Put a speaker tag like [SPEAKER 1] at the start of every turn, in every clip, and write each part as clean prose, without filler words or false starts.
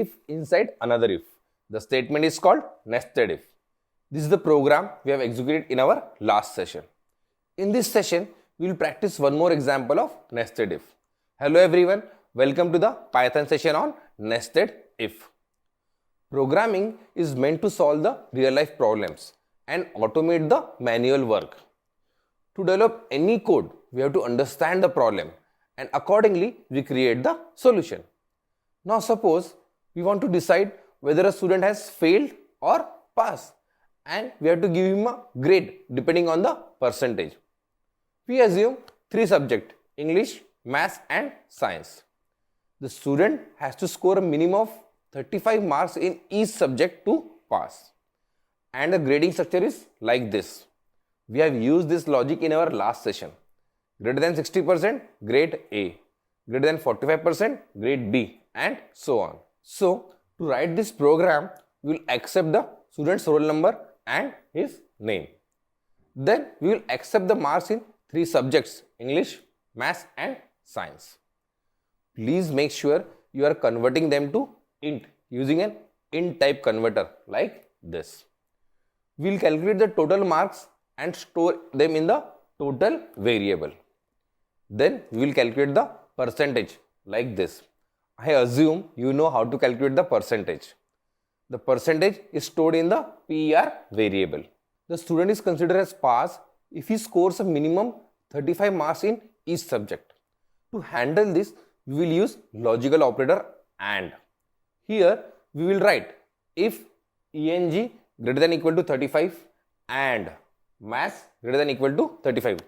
[SPEAKER 1] if inside another if. The statement is called nested if. This is the program we have executed in our last session. In this session, we will practice one more example of nested if. Hello everyone, welcome to the Python session on nested if. Programming is meant to solve the real life problems and automate the manual work. To develop any code, we have to understand the problem and accordingly we create the solution. Now suppose we want to decide whether a student has failed or passed and we have to give him a grade depending on the percentage. We assume 3 subjects, English, Maths and Science. The student has to score a minimum of 35 marks in each subject to pass. And the grading structure is like this. We have used this logic in our last session. Greater than 60%, grade A. Greater than 45%, grade B, and so on. So, to write this program, we will accept the student's roll number and his name. Then, we will accept the marks in 3 subjects, English, Maths and Science. Please make sure you are converting them to int using an int type converter like this. We will calculate the total marks and store them in the total variable. Then we will calculate the percentage like this. I assume you know how to calculate the percentage. The percentage is stored in the PER variable. The student is considered as pass if he scores a minimum 35 marks in each subject. To handle this, we will use logical operator AND. Here we will write if ENG greater than equal to 35 and Maths greater than equal to 35.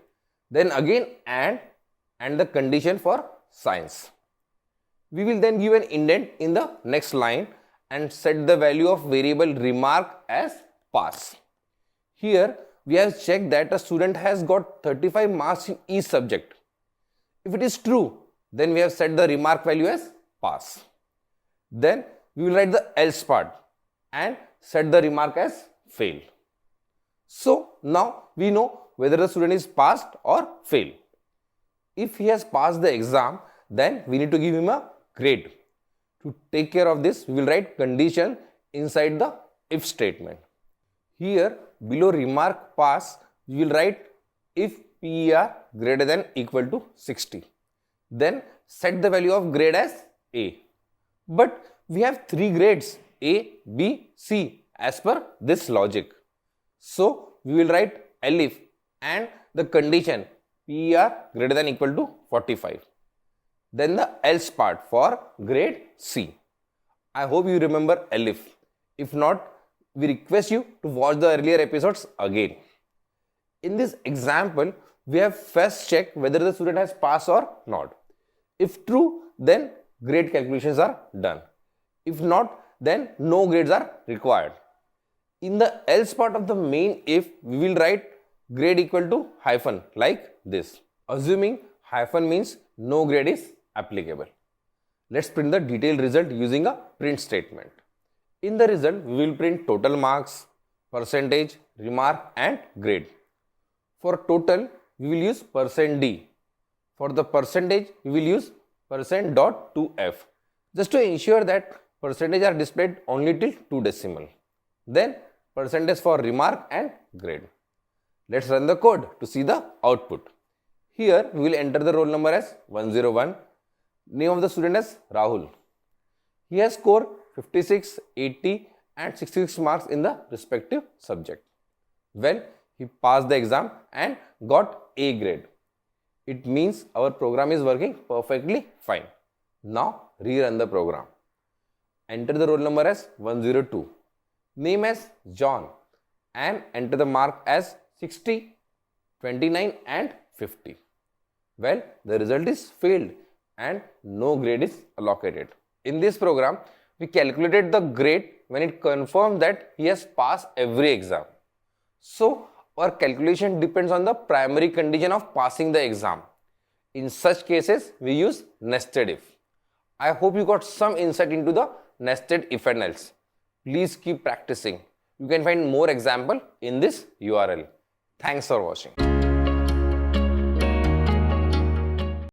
[SPEAKER 1] Then again and the condition for Science. We will then give an indent in the next line and set the value of variable remark as pass. Here we have checked that a student has got 35 marks in each subject. If it is true, then we have set the remark value as pass. Then we will write the else part and set the remark as fail. So now we know whether the student is passed or failed. If he has passed the exam, then we need to give him a grade. To take care of this, we will write condition inside the if statement. Here below remark pass, we will write if PER greater than equal to 60. Then set the value of grade as A. But we have 3 grades A, B, C as per this logic. So we will write elif and the condition PER greater than equal to 45. Then the else part for grade C. I hope you remember elif. If not, we request you to watch the earlier episodes again. In this example, we have first checked whether the student has passed or not. If true, then grade calculations are done. If not, then no grades are required. In the else part of the main if, we will write grade equal to hyphen like this. Assuming hyphen means no grade is applicable. Let's print the detailed result using a print statement. In the result, we will print total marks, percentage, remark and grade. For total, we will use %d. For the percentage, we will use %.2f. Just to ensure that percentage are displayed only till 2 decimal. Then percentage for remark and grade. Let's run the code to see the output. Here we will enter the roll number as 101. Name of the student as Rahul. He has scored 56, 80 and 66 marks in the respective subject. Well, he passed the exam and got A grade. It means our program is working perfectly fine. Now rerun the program. Enter the roll number as 102. Name as John and enter the mark as 60, 29 and 50. Well, the result is failed and no grade is allocated. In this program, we calculated the grade when it confirmed that he has passed every exam. So, our calculation depends on the primary condition of passing the exam. In such cases, we use nested if. I hope you got some insight into the nested if and else. Please keep practicing. You can find more example in this URL. Thanks for watching.